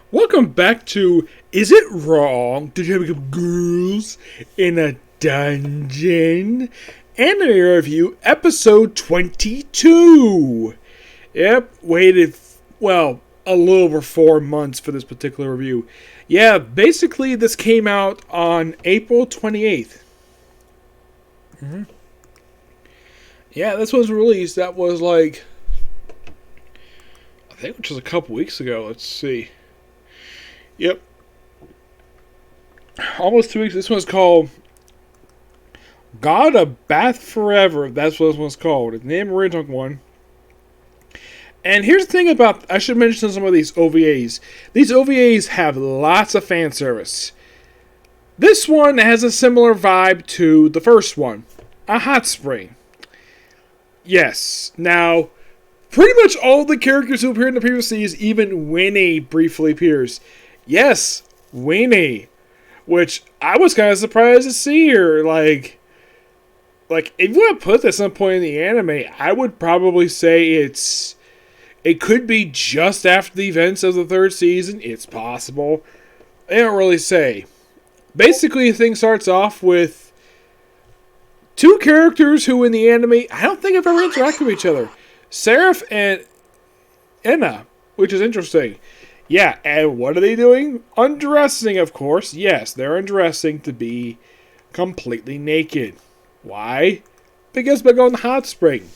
Welcome back to Is It Wrong to Have Girls in a Dungeon? Anime Review, Episode 22. Yep, waited, a little over 4 months for this particular review. Yeah, basically this came out on April 28th. Yeah, this was released. That was I think which was a couple weeks ago. Let's see. Yep. Almost 2 weeks. This one's called God of Bath Forever. That's what this one's called. It's the name of the original one. And here's the thing about, I should mention some of these OVAs. These OVAs have lots of fan service. This one has a similar vibe to the first one. A hot spring. Yes. Now, pretty much all the characters who appeared in the previous series, even Winnie briefly appears. Yes, Winnie. Which I was kind of surprised to see her. Like if you want to put this at some point in the anime, I would probably say it could be just after the events of the third season. It's possible. They don't really say. Basically, the thing starts off with two characters who in the anime, I don't think have ever interacted with each other. Seraph and Enna, which is interesting. Yeah, and what are they doing? Undressing, of course. Yes, they're undressing to be completely naked. Why? Because they're going to hot spring.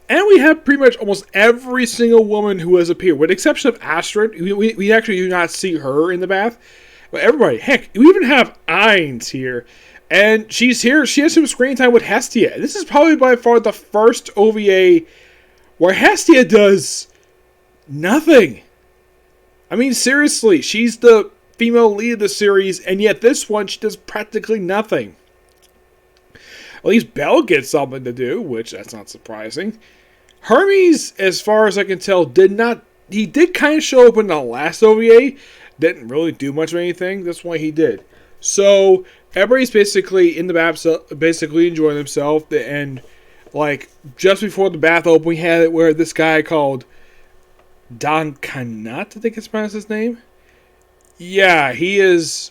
And we have pretty much almost every single woman who has appeared, with the exception of Astrid. We actually do not see her in the bath. But everybody, heck, we even have Ainz here. And she's here. She has some screen time with Hestia. This is probably by far the first OVA where Hestia does nothing. I mean, seriously, she's the female lead of the series, and yet this one, she does practically nothing. At least Belle gets something to do, which that's not surprising. Hermes, as far as I can tell, he did kind of show up in the last OVA. Didn't really do much of anything. That's why he did. So, everybody's basically in the bath, basically enjoying themselves. And, just before the bath open, we had it where this guy called Don Kanat, I think it's pronounced his name. Yeah, he is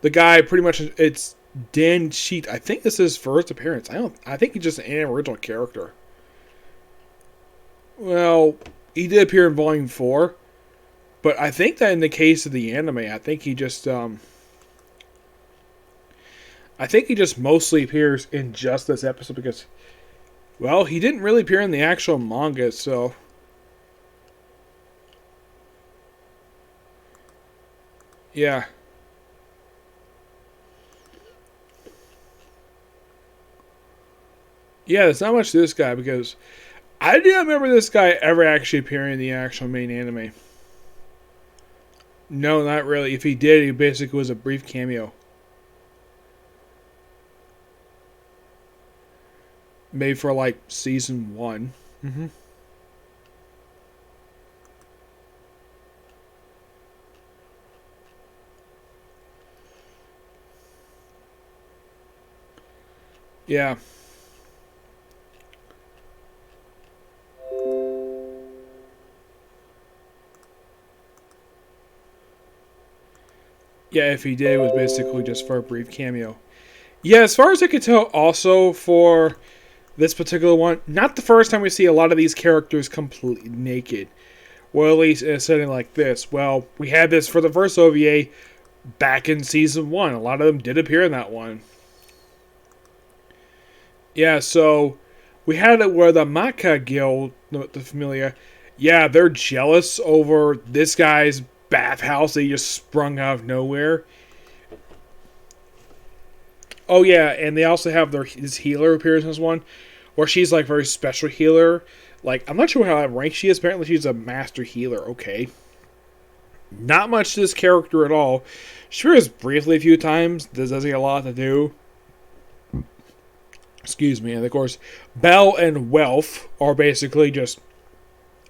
the guy. Pretty much, it's Dan Sheet. I think this is his first appearance. I think he's just an original character. Well, he did appear in Volume 4, but I think that in the case of the anime, I think he just mostly appears in just this episode because, well, he didn't really appear in the actual manga, so. Yeah. Yeah, there's not much to this guy because I do not remember this guy ever actually appearing in the actual main anime. No, not really. If he did, he basically was a brief cameo. Maybe for season 1. Yeah. Yeah, if he did, it was basically just for a brief cameo. Yeah, as far as I could tell, also for this particular one, not the first time we see a lot of these characters completely naked. Well, at least in a setting like this. Well, we had this for the first OVA back in Season 1. A lot of them did appear in that one. Yeah, so we had it where the Maka Guild, the familiar, yeah, they're jealous over this guy's bathhouse that he just sprung out of nowhere. Oh yeah, and they also have his healer appears in this one, where she's very special healer. I'm not sure how rank she is. Apparently she's a master healer. Okay. Not much to this character at all. She appears briefly a few times. This doesn't get a lot to do. Excuse me. And of course, Belle and Wealth are basically just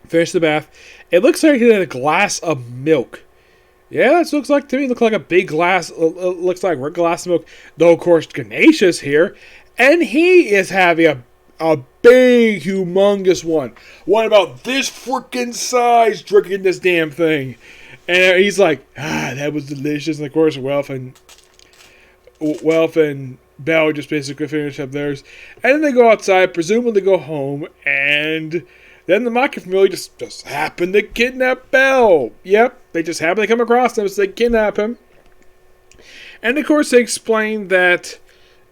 finish the bath. It looks like he had a glass of milk. Yeah, it looks like to me. It looks like a big glass. Looks like a glass of milk. Though of course Ganesha's here, and he is having A big, humongous one. One about this freaking size drinking this damn thing. And he's like, that was delicious. And of course, Wealth and Belle just basically finish up theirs. And then they go outside, presumably go home, and then the Mafia family just happen to kidnap Belle. Yep, they just happen to come across him, so they kidnap him. And of course, they explain that,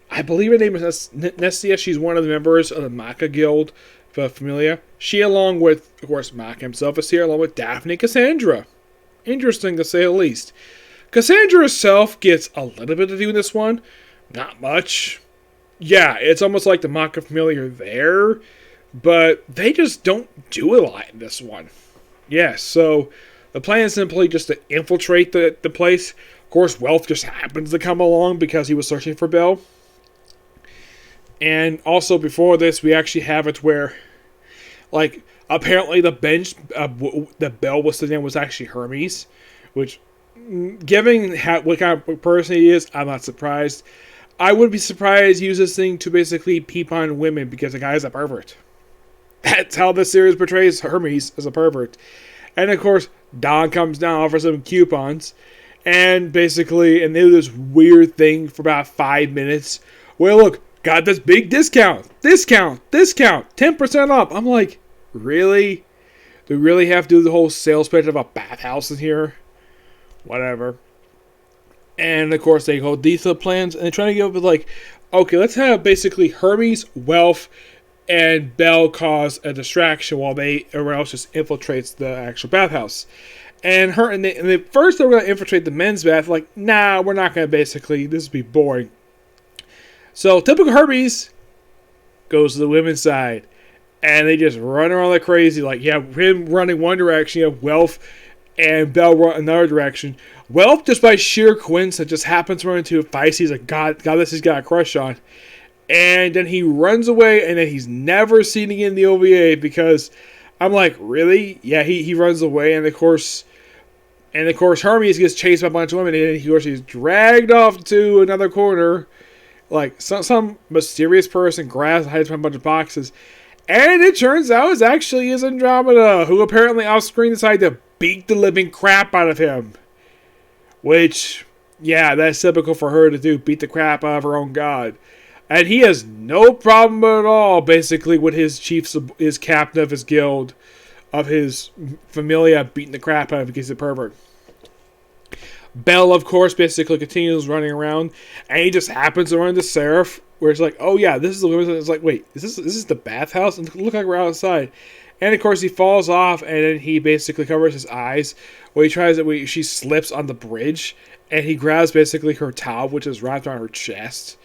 I believe her name is Nestia. She's one of the members of the Maka Guild Familia. She, along with, of course, Maka himself, is here, along with Daphne and Cassandra. Interesting, to say the least. Cassandra herself gets a little bit to do in this one. Not much. Yeah, it's almost like the Maka Familia are there, but they just don't do a lot in this one. Yeah, so the plan is simply just to infiltrate the place. Of course, Wealth just happens to come along because he was searching for Belle. And also before this, we actually have it where, like, apparently the bench that Belle was sitting on was actually Hermes, which, given what kind of person he is, I'm not surprised. I would be surprised he used this thing to basically peep on women because the guy's a pervert. That's how the series portrays Hermes as a pervert. And of course, Don comes down, offers some coupons, and they do this weird thing for about 5 minutes. Well, look, got this big discount, 10% off. I'm like, really? Do we really have to do the whole sales pitch of a bathhouse in here? Whatever. And of course, they go detailed plans, and they try to give up like, okay, let's have basically Hermes, Wealth, and Belle cause a distraction while everyone else just infiltrates the actual bathhouse. And first they were going to infiltrate the men's bath. Like, nah, we're not going to this would be boring. So, typical Hermes goes to the women's side. And they just run around like crazy. Like, you have him running one direction, you have Wealth and Belle run another direction. Wealth, just by sheer coincidence, just happens to run into a Feist he's a goddess he's got a crush on. And then he runs away, and then he's never seen again in the OVA because I'm like, really? Yeah, he runs away, and of course, Hermes gets chased by a bunch of women, and he's dragged off to another corner. Like, some mysterious person grabs and hides behind a bunch of boxes. And it turns out it actually is Andromeda, who apparently off-screen decided to beat the living crap out of him. Which, yeah, that's typical for her to do, beat the crap out of her own god. And he has no problem at all, basically, with his captain of his guild, of his familia, beating the crap out of him because he's a pervert. Belle, of course, basically continues running around, and he just happens to run into Seraph, where it's like, oh yeah, this is the women's. It's like, wait, this is the bathhouse? And look like we're outside. And of course, he falls off, and then he basically covers his eyes. She slips on the bridge, and he grabs basically her towel, which is wrapped around her chest.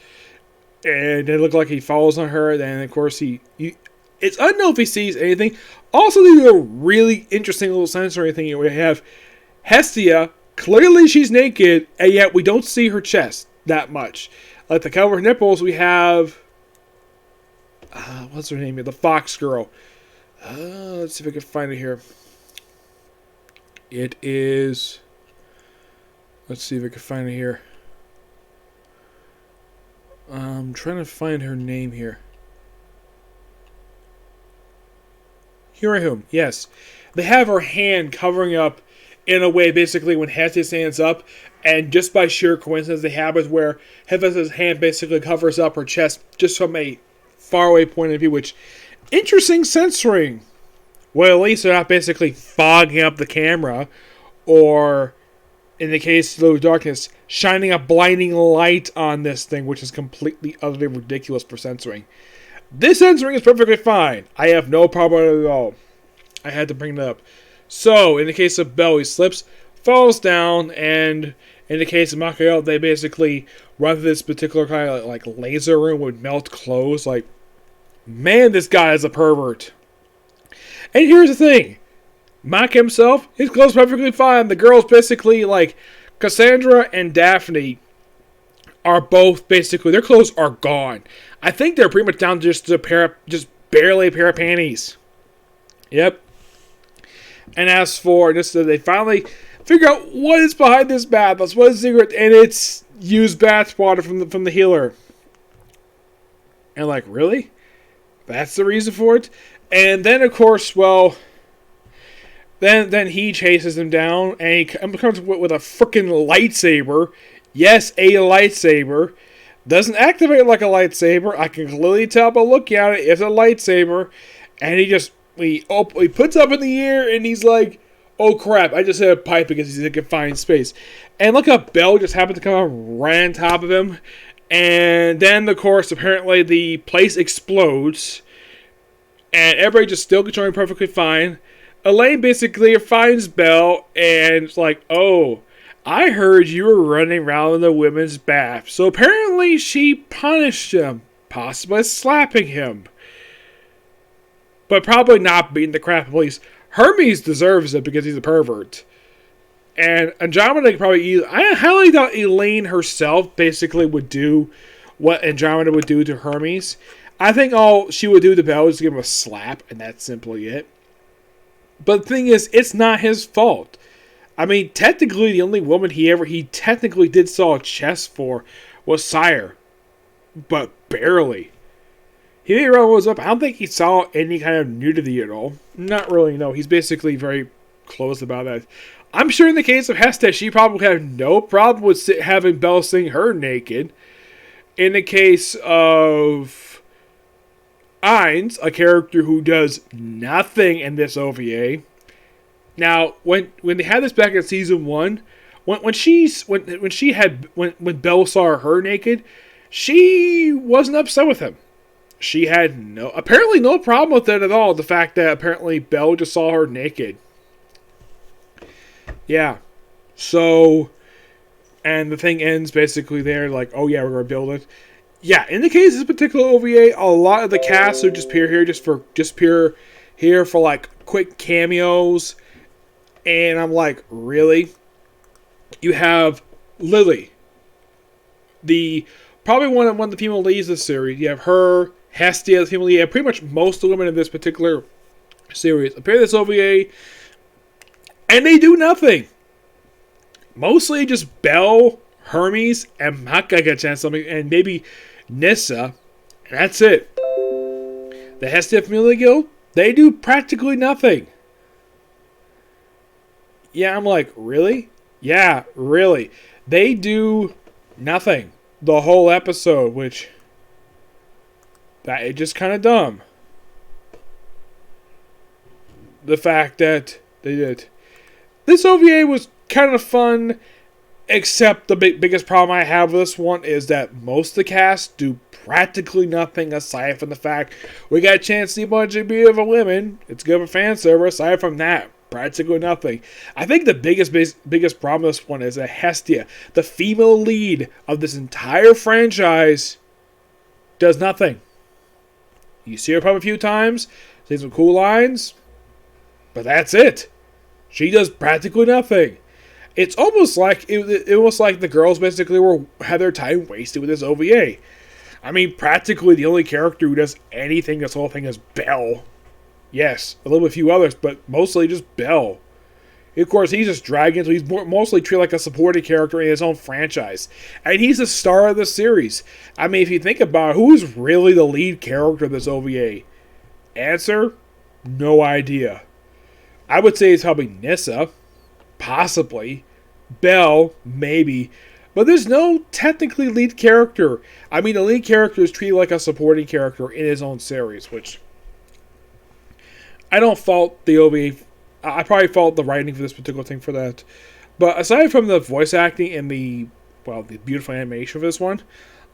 And it looked like he falls on her. Then, of course, it's unknown if he sees anything. Also, there's a really interesting little sensory thing here. We have Hestia. Clearly, she's naked, and yet we don't see her chest that much. Like the cover of her nipples, we have... what's her name here? The Fox Girl. Let's see if I can find it here. It is... Let's see if I can find it here. I'm trying to find her name here. Hirahum, yes. They have her hand covering up in a way, basically, when Hestia stands up, and just by sheer coincidence, they have it where Hephaestus' hand basically covers up her chest just from a faraway point of view, which, interesting censoring. Well, at least they're not basically fogging up the camera, or, in the case of Low Darkness, shining a blinding light on this thing, which is completely, utterly ridiculous for censoring. This censoring is perfectly fine. I have no problem with it at all. I had to bring that up. So, in the case of Belle, he slips, falls down, and in the case of Makael, they basically run through this particular kind of like laser room with melt clothes. Like, man, this guy is a pervert. And here's the thing. Maka himself, his clothes perfectly fine. The girls basically, like, Cassandra and Daphne are both basically, their clothes are gone. I think they're pretty much down to just barely a pair of panties. Yep. And as for this, they finally figure out what is behind this bathhouse, what is the secret, and it's used bath water from the healer. And like, really? That's the reason for it. And then, of course, well, then he chases him down, and he comes with a freaking lightsaber. Yes, a lightsaber. Doesn't activate like a lightsaber. I can clearly tell by looking at it. It's a lightsaber. And he puts up in the air, and he's like, oh crap, I just hit a pipe because he's in confined space. And look up, Bell just happened to come up right on top of him. And then, of course, apparently the place explodes. And everybody just still controlling perfectly fine. Elaine basically finds Bell and it's like, oh, I heard you were running around in the women's bath. So apparently she punished him, possibly slapping him. But probably not beating the crap out of police. Hermes deserves it because he's a pervert. And Andromeda probably... I highly doubt Elaine herself basically would do what Andromeda would do to Hermes. I think all she would do to Bell is give him a slap, and that's simply it. But the thing is, it's not his fault. I mean, technically, the only woman he technically did saw a chest for was Sire. But barely. He made was up. I don't think he saw any kind of nudity at all. Not really, no. He's basically very close about that. I'm sure in the case of Hestet, she probably had no problem with having Belle seeing her naked. In the case of Ainz, a character who does nothing in this OVA. Now, when they had this back in season 1, when Belle saw her naked, she wasn't upset with him. She had apparently no problem with it at all. The fact that apparently Belle just saw her naked. Yeah. So, and the thing ends basically there, like, oh yeah, we're going to build it. Yeah, in the case of this particular OVA, a lot of the cast are just here for like quick cameos. And I'm like, really? You have Lily, probably one of the female leads of the series. You have her, Hestia, the female lead. You have pretty much most of the women in this particular series appear in this OVA, and they do nothing. Mostly just Belle, Hermes, and Maka get a chance something, and maybe Nissa. And that's it. The Hestia Family Guild, they do practically nothing. Yeah, I'm like, really? Yeah, really. They do nothing the whole episode, which that is just kind of dumb. The fact that they did. This OVA was kind of fun, except the biggest problem I have with this one is that most of the cast do practically nothing aside from the fact we got a chance to see a bunch of beautiful women. It's good for fan service. Aside from that, practically nothing. I think the biggest problem with this one is that Hestia, the female lead of this entire franchise, does nothing. You see her probably a few times, say some cool lines, but that's it. She does practically nothing. It's almost like the girls basically had their time wasted with this OVA. I mean, practically the only character who does anything this whole thing is Belle. Yes, a little bit few others, but mostly just Belle. Of course, he's just dragged so he's mostly treated like a supporting character in his own franchise. And he's the star of the series. I mean, if you think about it, who's really the lead character of this OVA? Answer? No idea. I would say it's probably Nissa. Possibly. Belle, maybe. But there's no technically lead character. I mean, the lead character is treated like a supporting character in his own series, which I don't fault the OVA. I probably fault the writing for this particular thing for that. But aside from the voice acting and the beautiful animation of this one,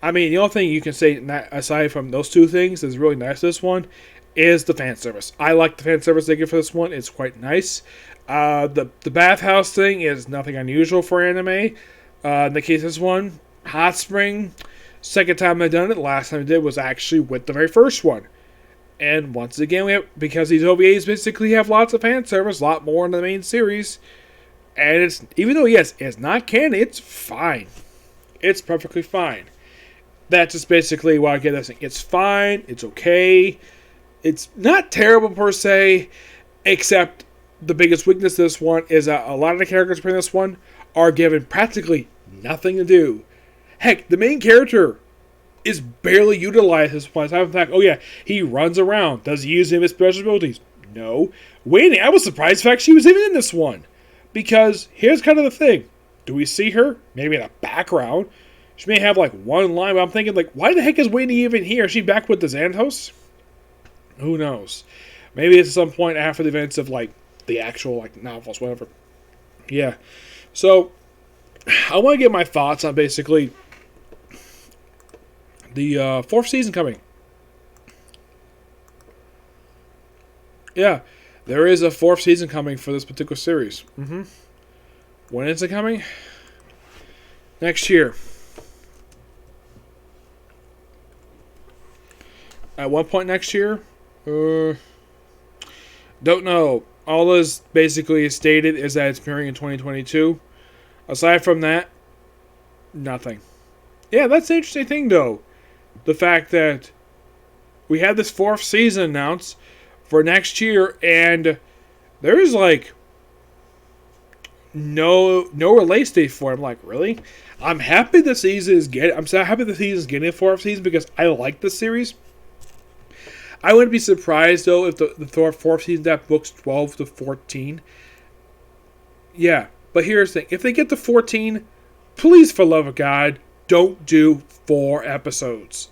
I mean, the only thing you can say aside from those two things that's really nice this one is the fan service. I like the fan service they give for this one. It's quite nice. The bathhouse thing is nothing unusual for anime. In the case of this one, Hot Spring, second time I've done it. Last time I did was actually with the very first one. And once again, because these OVAs basically have lots of fan service, a lot more in the main series. And it's, even though, yes, it's not canon, it's fine. It's perfectly fine. That's just basically why I get this thing. It's fine, it's okay. It's not terrible per se, except the biggest weakness of this one is that a lot of the characters in this one are given practically nothing to do. Heck, the main character is barely utilized at this point. In fact, oh yeah, he runs around. Does he use his special abilities? No. Waiting, I was surprised the fact she was even in this one. Because here's kind of the thing. Do we see her? Maybe in the background. She may have like one line, but I'm thinking like, why the heck is Waiting even here? Is she back with the Xanatos? Who knows? Maybe it's at some point after the events of like the actual like novels, whatever. Yeah. So I want to get my thoughts on basically the fourth season coming. Yeah, there is a fourth season coming for this particular series. When is it coming? Next year. At what point next year? Don't know. All is basically stated is that it's premiering in 2022. Aside from that, nothing. Yeah, that's the interesting thing, though. The fact that we had this fourth season announced for next year, and there is like no release date for it. I'm like, really? I'm happy the season is getting. I'm so happy the season is getting a fourth season because I like this series. I wouldn't be surprised though if the fourth season that books 12 to 14. Yeah, but here's the thing: if they get to 14, please, for love of God, don't do 4 episodes.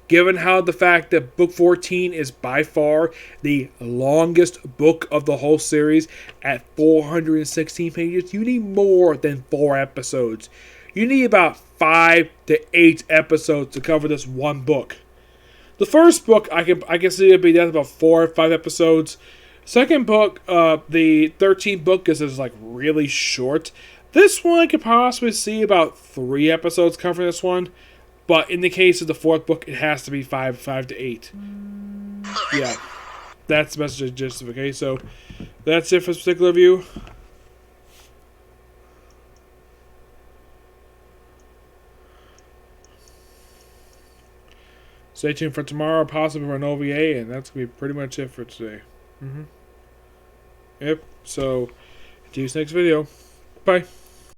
Given how the fact that book 14 is by far the longest book of the whole series at 416 pages, you need more than 4 episodes. You need about 5 to 8 episodes to cover this one book. The first book I can see it be done about 4 or 5 episodes. Second book, the 13th book is like really short. This one I could possibly see about 3 episodes covering this one. But in the case of the fourth book, it has to be 5 to 8. Yeah. That's the message of just okay. So that's it for this particular review. Stay tuned for tomorrow, possibly for an OVA, and that's going to be pretty much it for today. Yep. So, see you next video. Bye.